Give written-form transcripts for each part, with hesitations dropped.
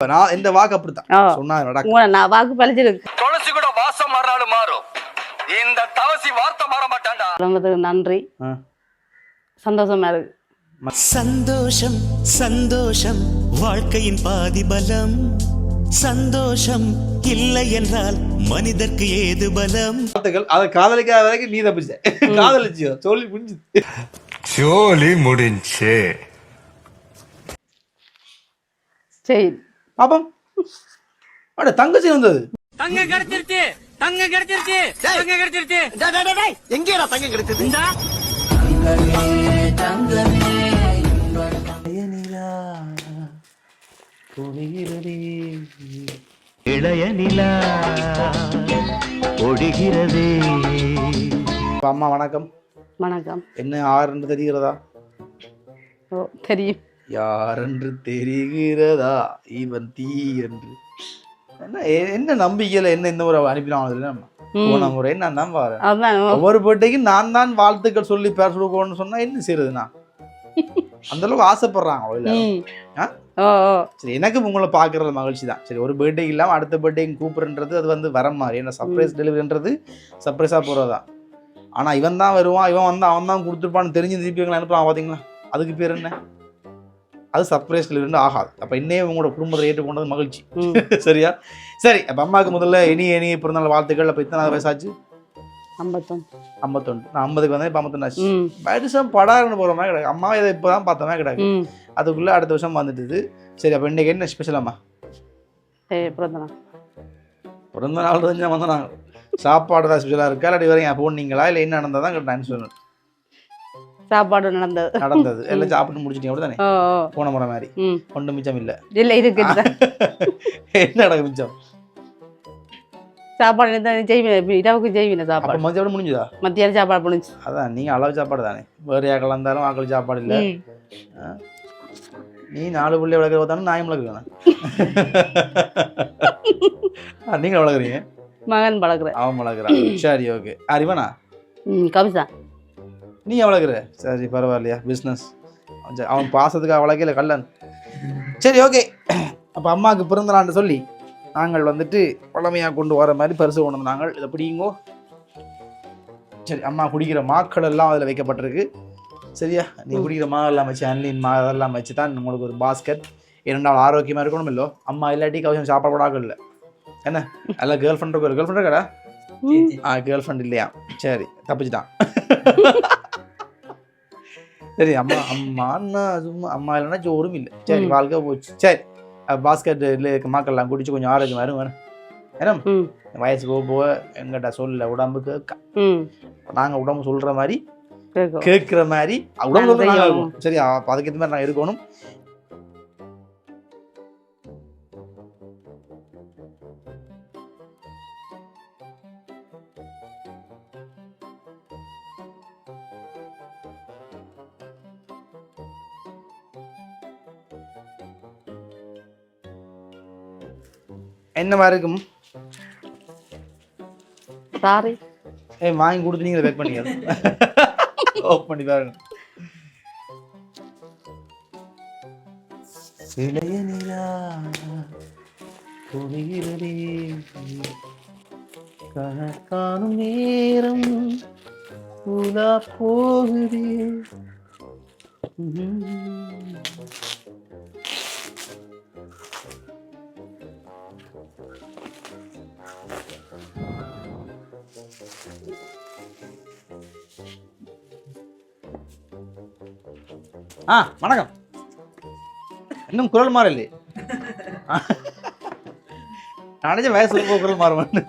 நான் இந்த வாக்கு அப்படித்தான் சொன்னா நடக்கும். நான் வாக்கு பழிச்சிருக்கு. துளசி கூட வாசம் மாறினாலும் மாறும், இந்த தவசி வார்த்தை மாற மாட்டான்டா. உங்களுக்கு நன்றி, சந்தோஷமா இருக்கு. சந்தோஷம் சந்தோஷம் வாழ்க்கையின் பாதி பலம். சந்தோஷம் இல்லை என்றால் மனிதர்க்கு ஏது பலம். அதை காதலிக்காத வரைக்கும் நீ தப்பிச்ச, காதலிச்சியோ சொல்லி முடிஞ்சு ஜோலி முடிஞ்சு. சரி பாப்பம். அட தங்கச்சி வந்தது. தங்க கிடைச்சிருச்சு, தங்க கிடைச்சிருச்சு, தங்க கிடைச்சிருச்சு. எங்கேடா தங்கம் கிடைச்சது? இளைய நிலா ஒடுகிறதே. அம்மா வணக்கம். வணக்கம். என்ன யாருன்னு தெரிகிறதா? ஓ தெரியும். யாரென்று தெரிகிறதா இவன் தீ என்று. என்ன நம்பிக்கையில என்ன இந்த முறை அனுப்பினாங்க போன முறை நான் தான் பாரு ஒவ்வொரு பேட்டைக்கு நான் தான் வாழ்த்துக்கள் சொல்லி பேர் சொல்லுவோம்னு சொன்னா என்ன செய்யறதுண்ணா? அந்த அளவுக்கு ஆசைப்படுறாங்களோ இல்ல? சரி, எனக்கு உங்களை பாக்குறது மகிழ்ச்சி தான். சரி, ஒரு பர்த்டே இல்லாம அடுத்த பர்த்டேக்கு கூப்பிடுன்றது அது வந்து வர மாதிரி என்ன சர்ப்ரைஸ் டெலிவரின்றது சர்ப்ரைஸா போறதா. ஆனா இவன் தான் வருவான், இவன் வந்து அவன் தான் கொடுத்துருப்பான்னு தெரிஞ்சு திருப்பி எங்களை அனுப்புறான் பாத்தீங்களா? அதுக்கு பேர் என்ன? அது சர்ப்ரைஸ் டெலிவரி ஆகாது. அப்ப என்னையே உங்களோட குடும்பத்தை ஏற்றுக்கொண்டது மகிழ்ச்சி. சரியா? சரி, அப்ப அம்மாவுக்கு முதல்ல இனி பிறந்தநாள் வாழ்த்துக்கள். அப்ப இத்தனை வயசாச்சு? 51. நான் 50க்கு வந்தேன், இப்ப 51 ஆச்சு. வருஷம் படாருன்னு போற மாதிரி கிடையாது. அம்மா இதை இப்பதான் பார்த்தமே கிடையாது. அதுக்குள்ள அடுத்த வருஷம் வந்துட்டு. சரி, அப்ப இன்னைக்கு என்ன ஸ்பெஷல் அம்மா? பிறந்த நாள் தான் வந்தாங்க. சாப்பாடு தான் ஸ்பெஷலா இருக்கா இல்லாட்டி வரையும் போனீங்களா இல்லை என்ன நடந்ததான் கேட்டேன். சொல்லணும். சாப்பாடு நடந்தது எல்லாம் சாப்பிட்டு முடிச்சிட்டீங்க அப்படிதானே? போன முறை மாதிரி ஒன்றும் மிச்சம் இல்ல. இருக்கு. என்ன நடக்கும் மிச்சம்? சாப்பாடு இரவுக்கு செய்வீங்க சாப்பாடு. மதியம் முடிஞ்சுதா? மத்தியானம் சாப்பாடு முடிஞ்சு. அதான் நீங்க அளவு சாப்பாடு தானே. வேறு யாக்கள் இருந்தாலும் ஆக்கள் சாப்பாடு இல்லை. நீ 4 பிள்ளை வளர்க்குற பார்த்தாலும் நாயும் வளர்க்குறேன். நீங்க வளர்க்குறீங்க? மகன் வளர்க்குறேன். அவன் வளர்க்குறான். சரி, ஓகே. அறிவனா? கவிதா நீ வளர்க்குற? சரி, பரவாயில்லையா? பிஸ்னஸ் அவன் பாசத்துக்கு வளர்க்கல கல்லன். சரி, ஓகே. அப்போ அம்மாவுக்கு பிறந்தநான்னு சொல்லி நாங்கள் வந்துட்டு பழமையாக கொண்டு வர மாதிரி பரிசு கொண்டு வந்து நாங்கள் இதை பிடிங்கோ. சரி, அம்மா குடிக்கிற மாக்கள் எல்லாம் அதில் வைக்கப்பட்டிருக்கு. சரியா? நீ குடிக்கிற மாவெல்லாம் வச்சு அன்லின் அதெல்லாம் வச்சு தான் உங்களுக்கு ஒரு பாஸ்கெட். 2 நாள் ஆரோக்கியமாக இருக்கணும் இல்லோ? அம்மா இல்லாட்டி கவசம் சாப்பாடு கூடாது இல்லை என்ன? எல்லாம் கேர்ள் ஃப்ரெண்ட் கேர்ள் ஃப்ரெண்ட் இருக்கடா? கேர்ள் ஃப்ரெண்ட் இல்லையா? சரி, தப்பிச்சுட்டான். சரி, அம்மா சும்மா அம்மா இல்லைன்னா சோறும் இல்லை. சரி, வாழ்க்கை போச்சு. சரி, பாஸ்கெட் இல்லை மாக்கள்லாம் குடிச்சு கொஞ்சம் ஆரோக்கியமாக இருக்கும். ஏன்னா வயசு போக எங்கிட்ட சொல்ல உடம்பு கேட்க நாங்கள் உடம்பு சொல்கிற மாதிரி கேட்குற மாதிரி உடம்பு இருக்கும். சரி, அதுக்கேற்ற மாதிரி நாங்கள் இருக்கணும். என்ன மாதிரி இருக்கும்? சாரி, வாங்கி கொடுத்து நீங்க பேக் பண்ணிக்க. ஓப் பண்ணி பாருங்க. இளைய நிலா பொழிகிறதே, காணும் நேரம் உலா போகுதே. வணக்கம். இன்னும் குரல் மாற இல்லையே. நினைச்ச வயசு குரல் மாறுவான்னு.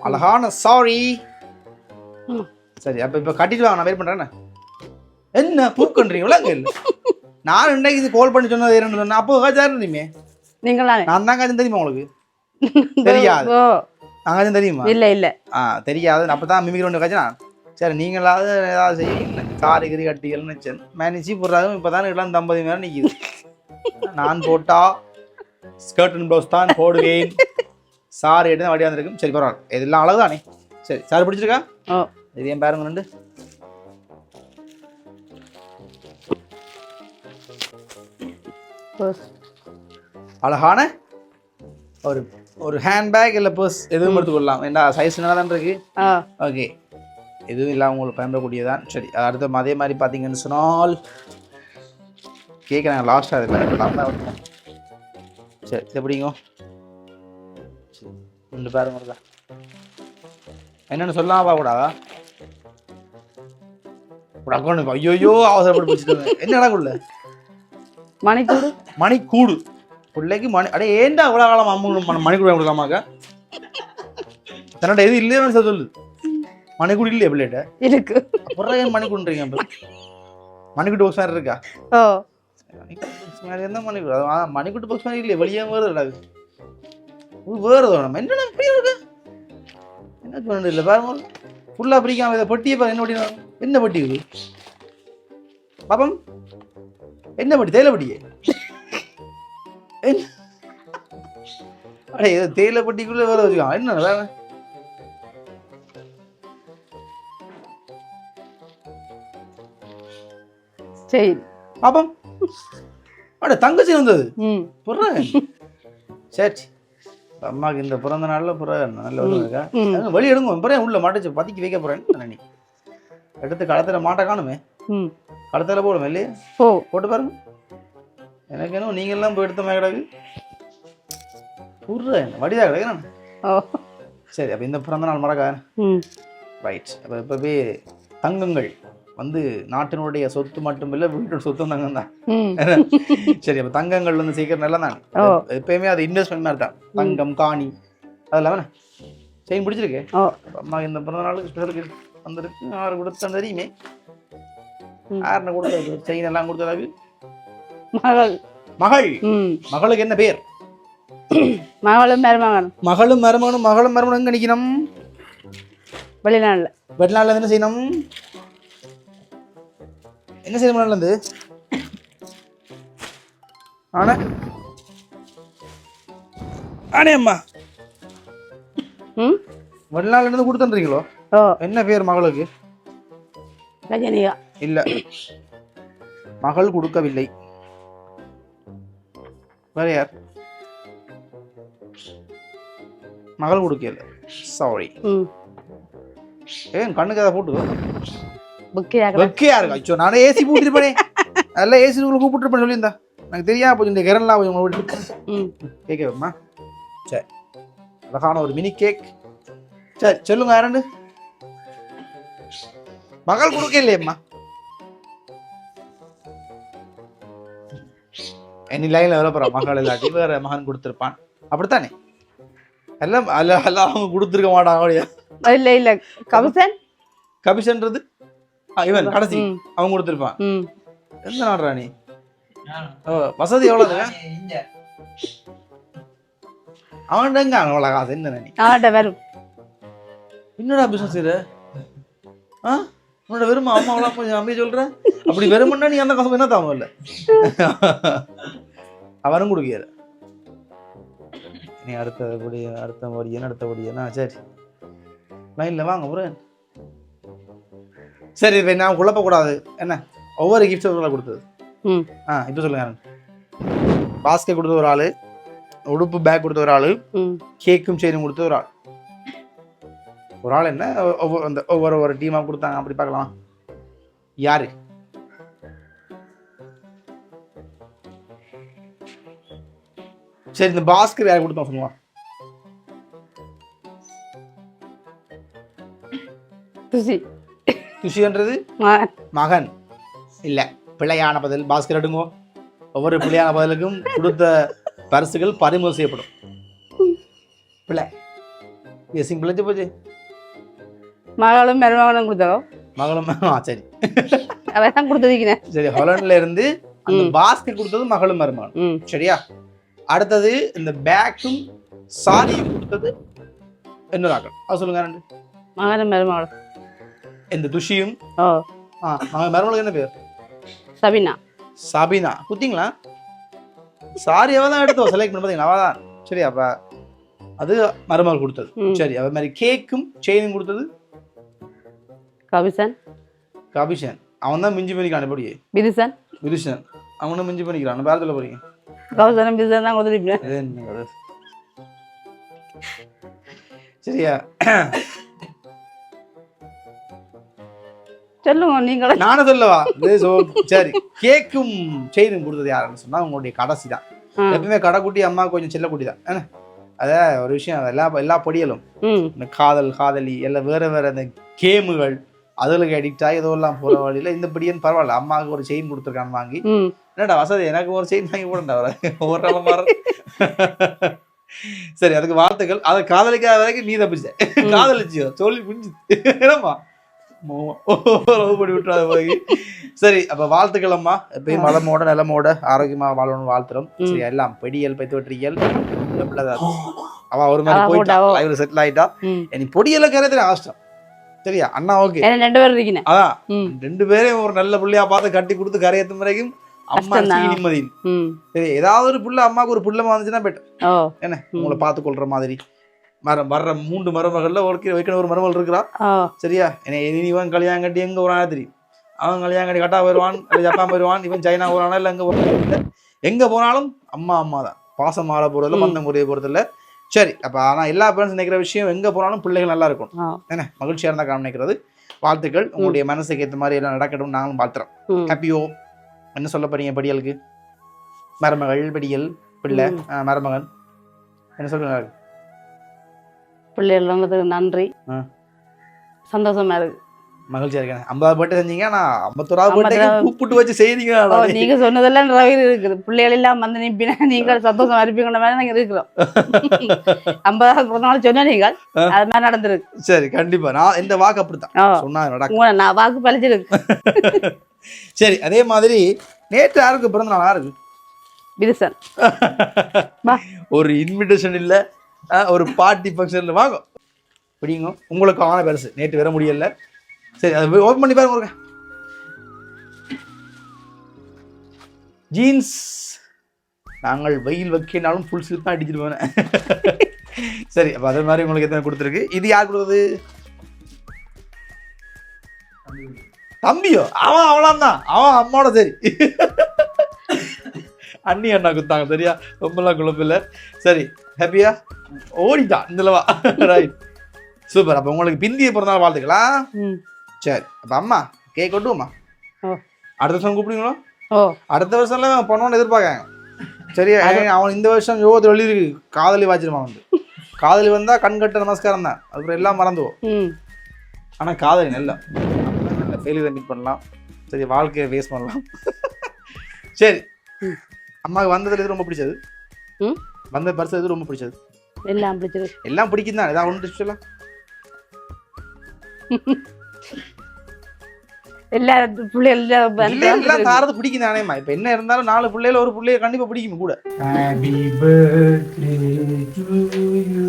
அழகான சாரி. சரி, அப்ப இப்ப கட்டிட்டு வாங்க, நான் வெயிட் பண்றேன். என்ன பூக்கன்றீங்களா? நான் இன்னைக்கு இது கால் பண்ணி சொன்னது என்னன்னு சொன்னேன். அப்போ இருந்தீங்க நீங்களா? நான் தான் காஜன் தெரியுமா உங்களுக்கு? தெரியாது. நான் தெரியுமா? இல்ல தெரியாது. அப்பதான் மிமிக்ரோண்டு காய்ச்சா. சரி, நீங்களாவது ஏதாவது செய்ய காரிகிரி கட்டிகள்னு வச்சேன். மேனேஜி போடுறாங்க. இப்போதான் எல்லாம் 50 மேலே நிற்கிது. நான் போட்டா ஸ்கர்ட் அண்ட் ப்ளவுஸ் தான் போடுவேன். சாரி எடுத்து வடியாக வந்துருக்கும். சரி, பரவாயில்ல, இதெல்லாம் அழகு தானே. சரி, சாரி பிடிச்சிருக்கா? இது ஏன் பாருங்க. 2 பர்ஸ். அழகான ஒரு ஒரு ஹேண்ட்பேக் இல்லை பர்ஸ் எதுவும் எடுத்துக்கொள்ளலாம். ஏன்னா சைஸ் நல்லா தான் இருக்கு. ஓகே, எதுவும் இல்லாமல் உங்களுக்கு பயன்படக்கூடியதான். சரி, அடுத்த அதே மாதிரி பார்த்தீங்கன்னு சொன்னால் கேட்குறாங்க லாஸ்ட்டாக இதில். சரி, எப்படிங்க ரெண்டு பேரும் வருதா என்னென்னு சொல்லலாம் பார்க்கக்கூடாதா? அக்கௌண்ட் ஐயோ அவசரப்பட்டு பிடிச்சிட்டு என்னடா மணிக்கூடு. மணிக்கூடு பிள்ளைக்கு மணி அடே ஏன்டா அவ்வளோ காலம் அம்மு மணிக்கூடு கொடுக்கலாமாக்கா? தன்னோட எது இல்லையே சொல்லு. மணிக்கூடு இல்லையா பிள்ளைகிட்ட? இருக்கு. அப்புறம் ஏன் மணிக்கூடுன்றீங்க? மணிக்கூட்டு பாக்ஸ் மாதிரி இருக்கா? என்ன மணிக்கூடு? மணிக்கூட்டு பாக்ஸ் மாதிரி இல்லையா? வெளியே வேறு வேறு நம்ம என்ன இருக்கு என்ன சொல்ல இல்லை பாருங்க. ஃபுல்லாக பிரிக்காம இதை பொட்டியை பாரு. என்ன பட்டி? என்ன பட்டி இது பாப்பம்? என்ன பட்டி? தேயிலை பட்டியே? அடே ஏதோ தேயிலை பட்டிக்குள்ளே வேற வச்சுக்கான். என்ன வேற? சரி பாப்பம். அட தங்கச்சி வந்தது. புறேன். சரி, அம்மாவுக்கு இந்த பிறந்த நாளில் நல்ல இருக்கா? வெளியே எடுங்க. பிறகு உள்ள மாட்டச்சு பத்திக்கு வைக்க போறேன். எடுத்து களத்தில் மாட்டை காணுமே. களத்தில் போடுமே இல்லையே? போட்டு பாருங்க. எனக்கு என்ன நீங்க எல்லாம் போய் எடுத்த மாதிரி கிடக்கு. புறேன் வடிதா கிடக்கு நான். சரி, அப்போ இந்த பிறந்த நாள் மறக்கா? ரைட். அப்போ இப்போவே தங்கங்கள் வந்து நாட்டினுடைய சொத்து மட்டும் இல்லை, வீட்டோட சொத்தும் தங்கம் தான். சரி, அப்போ தங்கங்கள் வந்து சீக்கிரம் நல்லா தான். எப்பயுமே அது இன்வெஸ்ட்மெண்ட் மாதிரி தான். தங்கம் காணி அதெல்லாம் வேணா செயின் பிடிச்சிருக்கு. அம்மா இந்த பிறந்த நாளுக்கு ஸ்பெஷலுக்கு வந்துருக்கு. 6 கொடுத்த தெரியுமே. 6 கொடுத்தது செயின் எல்லாம் கொடுத்தது மகள். மகள் மகளுக்கு என்ன பேர்? மகளும் மருமகனும். மகளும் மருமகனும். மகளும் மருமகனும் எங்க நிக்கணும்? வெளிநாடுல. வெளிநாடுல என்ன செய்யணும்? என்ன செய்யணும் வெளிநாடுல? ஆனா ஆனே அம்மா வெளிநாடுல இருந்து கொடுத்துறீங்களோ? என்ன பேர் மகளுக்கு? ரஜினியா. இல்ல, மகள் கொடுக்கவில்லை. வேற யார்? மகள் கொடுக்கல. சாரி. ஏன் கண்ணுக்கு அதை போட்டு வெக்கையா இருக்கு? அச்சோ, நானே ஏசி போட்டுருப்பேனே. அதெல்லாம் ஏசி கூப்பிட்டுருப்பேன் சொல்லியிருந்தா எனக்கு தெரியாம போச்சு. இந்த கிரண்லாம் கொஞ்சம் கேட்கமா? சரி, அழகான ஒரு மினி கேக். சரி சொல்லுங்க, யாரண்டு மகள் கொடுக்க இல்லையம்மா? என்ன லைன்ல வர போறா? மகள் இல்லாட்டி வேற மகன் கொடுத்துருப்பான். அப்படித்தானே? எல்லாம் எல்லாம் அவங்க கொடுத்துருக்க மாட்டாங்க. இல்ல இல்ல, கமிஷன். கமிஷன்றது இவன் கடைசி அவன் கொடுத்துருப்பான். எந்த நாடுறா நீ? வசதி எவ்வளவு? அவன் எங்க அவ்வளவு காசு? என்ன நீ வரும் என்னடா பிசினஸ் இது? உன்னோட வெறும் அம்மாவெல்லாம் கொஞ்சம் நம்பி சொல்ற. அப்படி வெறுமன்னா நீ அந்த காசு என்ன தாம இல்ல அவனும் கொடுக்கல. நீ அடுத்தபடியா? சரி, லைன்ல வாங்க புறேன். சரி, இப்போ நான் குழப்பக்கூடாது. என்ன ஒவ்வொரு கிஃப்ட் கொடுத்தது? இப்போ சொல்லுங்க. பாஸ்கெட் கொடுத்த ஒரு ஆளு, உடுப்பு பேக் கொடுத்த ஒரு ஆளு, கேக்கும் செயினும் கொடுத்த ஒரு ஆள். ஒரு ஆள் என்ன ஒவ்வொரு டீமா கொடுத்தாங்க. அப்படி பார்க்கலாம். யாரு? சரி, இந்த பாஸ்கெட் யாரு கொடுத்தோம் சொல்லுவா? துஷின்றது மகன் இல்ல. பிள்ளையான பதில். பாஸ்கெட் எடுங்கோ. ஒவ்வொரு பிள்ளையான பதிலுக்கும் கொடுத்த பரிசுகள் பறிமுதல் செய்யப்படும். பிள்ளை சிம்பிள் போச்சு. மகளும் மருமகனும் கொடுத்தோ? மகளும். சரி, அதான் கொடுத்ததுக்கிறேன். சரி, ஹாலண்ட்ல இருந்து அந்த பாஸ்கெட் கொடுத்தது மகளும் மருமகனும். சரியா? அடுத்தது இந்த பேக்கும் சாரியும் கொடுத்தது இன்னொரு ஆக்கள். அது சொல்லுங்க. ரெண்டு மகனும் மருமகளும். இந்த துஷியும் மருமகளுக்கு என்ன பேர்? சபினா. சபினா. குத்திங்களா? சாரி அவ தான் எடுத்தோம் செலக்ட் பண்ணி பார்த்தீங்களா? அவ தான். சரி, அப்ப அது மருமகள் கொடுத்தது. சரி, அவ மாதிரி கேக்கும் செயினும் கொடுத்தது கபிஷன். கபிஷன் அவன் தான் மிஞ்சி பண்ணிக்கிறான். எப்படி? விதுஷன். விதுஷன் அவனும் மிஞ்சி பண்ணிக்கிறான். பேரத்தில் போறீங்க கௌசரம் பிசா தான் கொடுத்துருப்பேன். இது என்ன கதை? சரியா சொல்லுங்க நீங்களே. நானும் சொல்லவா? சரி, கேக்கும் செயினும் கொடுத்தது யாருன்னு சொன்னா உங்களுடைய கடைசி தான். எப்பவுமே கடைக்குட்டி அம்மா கொஞ்சம் செல்லக்குட்டி தான். ஏன்னா அத ஒரு விஷயம், எல்லா பொடியலும் இந்த காதல் காதலி எல்லாம் வேற வேற அந்த கேமுகள் அதுகளுக்கு அடிக்ட் ஆகி ஏதோ எல்லாம் போற வழியில இந்த படியன்னு பரவாயில்ல, அம்மாவுக்கு ஒரு செயின் கொடுத்துருக்கான்னு வாங்கி, என்னடா வசதி எனக்கு ஒரு செயின் வாங்கி போடண்டா ஒரு நாள் மாற. சரி, அதுக்கு வாழ்த்துக்கள். அதை காதலிக்காத வரைக்கும் நீ தப்பிச்ச, காதலிச்சியோ சொல்லி புரிஞ்சு என்னம்மா படி விட்டுறாத போய். சரி, அப்ப வாழ்த்துக்கள் அம்மா. எப்பயும் வளமோட நலமோட ஆரோக்கியமா வாழணும்னு வாழ்த்துறோம். சரி, எல்லாம் பெடியல் பைத்துவற்றியல் அவ ஒரு மாதிரி போயிட்டா, செட்டில் ஆயிட்டா. நீ பொடியல கரையத்துல கஷ்டம். சரியா அண்ணா? ஓகே, 2 பேர் இருக்கீங்க. அதான் 2 பேரையும் ஒரு நல்ல புள்ளையா பார்த்து கட்டி கொடுத்து கரையத்து வரைக்கும் அம்மா நிம்மதி. சரி, ஏதாவது ஒரு புள்ள அம்மாவுக்கு ஒரு புள்ளமா வந்துச்சுன்னா பெட்டர். என்ன உங்களை பார்த்து கொள்ற மாதிரி வர்ற 3 மருமகள்ல வைக்கணும் ஒரு மருமகள் இருக்கிறா. சரியா? இவன் கல்யாணம் கட்டி எங்க போறானா தெரியும். அவன் கல்யாணம் கட்டி கட்டா வருவான், ஜப்பான் வருவான், இவன் சைனா போறானா இல்ல எங்க போனாலும் அம்மா அம்மா தான். பாசம் மாற போறதில்ல, மந்தம் குறைய போறதில்ல. சரி, அப்ப ஆனா எல்லா பேரண்ட்ஸ் நினைக்கிற விஷயம் எங்க போனாலும் பிள்ளைகள் நல்லா இருக்கும், என்ன மகிழ்ச்சியா இருந்தா காரணம் நினைக்கிறது. வாழ்த்துக்கள். உங்களுடைய மனசுக்கு ஏற்ற மாதிரி எல்லாம் நடக்கட்டும் நாங்களும் வாழ்த்துறோம். ஹாப்பியோ. என்ன சொல்ல போறீங்க படியலுக்கு? மருமகள், படியல், பிள்ளை, மருமகன் என்ன சொல்லுங்க? பிள்ளைகளுக்கு நன்றி, சந்தோஷமா இருக்கு, மகிழ்ச்சியா இருக்கேன். 50 பர்த்டே செஞ்சீங்க, நான் 51வது பர்த்டே கூப்பிட்டு வச்சு செய்றீங்க. நீங்க சொன்னதெல்லாம் நிறைய இருக்குது. பிள்ளைகள் எல்லாம் வந்து நிப்பினா நீங்கள் சந்தோஷமா இருப்பீங்கிற மாதிரி நாங்க இருக்கிறோம். 50வது பிறந்தநாள் சொன்ன நீங்கள் அது மாதிரி நடந்திருக்கு. சரி, கண்டிப்பா. நான் இந்த வாக்கு அப்படித்தான் சொன்னா நடக்கும். நான் வாக்கு பழிச்சிருக்கு. சரி, அதே மாதிரி நேற்று யாருக்கு பிறந்த நாள்? யாருக்கு? விதுசன். ஒரு இன்விடேஷன் இல்ல, ஒரு பார்ட்டி ஃபங்க்ஷன்ல வாங்க பிடிங்க. உங்களுக்கு ஆன பெருசு நேற்று வர முடியல. சரி, அதை ஓப்பன் பண்ணி பாருங்க. ஜீன்ஸ் நாங்கள் வெயில் வைக்கினாலும் ஃபுல் ஸ்லிப் தான் அடிச்சுட்டு போனேன். சரி, அப்போ அதே மாதிரி உங்களுக்கு எத்தனை கொடுத்துருக்கு? இது யார் கொடுத்தது? தம்பியோ? அவன் அவ்வளோதான், அவன் அம்மாவோட. சரி, அண்ணி அண்ணா கொடுத்தாங்க. சரியா? ரொம்பலாம் குழப்பில்ல. சரி, ஹாப்பியா ஓடிட்டான் இந்தளவா. Right, super. அப்போ உங்களுக்கு பிந்திய பிறந்தநாள் வாழ்த்துக்களா? சரி, அப்போ அம்மா கேக் கொட்டுவோம்மா. அடுத்த வருஷம் கூப்பிடுங்களோ? அடுத்த வருஷம்லாம் பண்ணோன்னு எதிர்பார்க்காங்க. சரியா? அவன் இந்த வருஷம் யோகத்தில் எழுதிருக்கு காதலி வாச்சிருமா. வந்து காதலி வந்தா கண் கட்ட நமஸ்காரம் தான், அதுக்கப்புறம் எல்லாம் மறந்துவோம். ஆனா காதலி நல்லா ஃபெயிலியரை மீட் பண்ணலாம். சரி, வாழ்க்கையை வேஸ்ட் பண்ணலாம். சரி, அம்மாவுக்கு வந்ததுல எது ரொம்ப பிடிச்சது? வந்த பரிசு எது ரொம்ப பிடிச்சது? எல்லாம் பிடிச்சது. எல்லாம் பிடிக்கும் தான். ஏதாவது ஒன்று சொல்லலாம். எல்லா பிள்ளைகள் எல்லாம் தாரது பிடிக்கும் தானேம்மா. இப்ப என்ன இருந்தாலும் 4 பிள்ளைல ஒரு பிள்ளைய கண்டிப்பா பிடிக்கும் கூட. Happy birthday to you.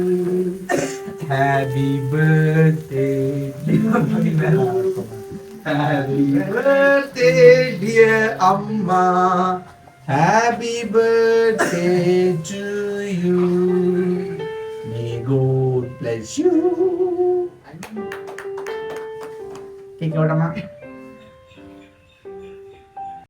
Happy birthday. Happy birthday dear Amma. Happy birthday to you. May God bless you. Take out, Amma.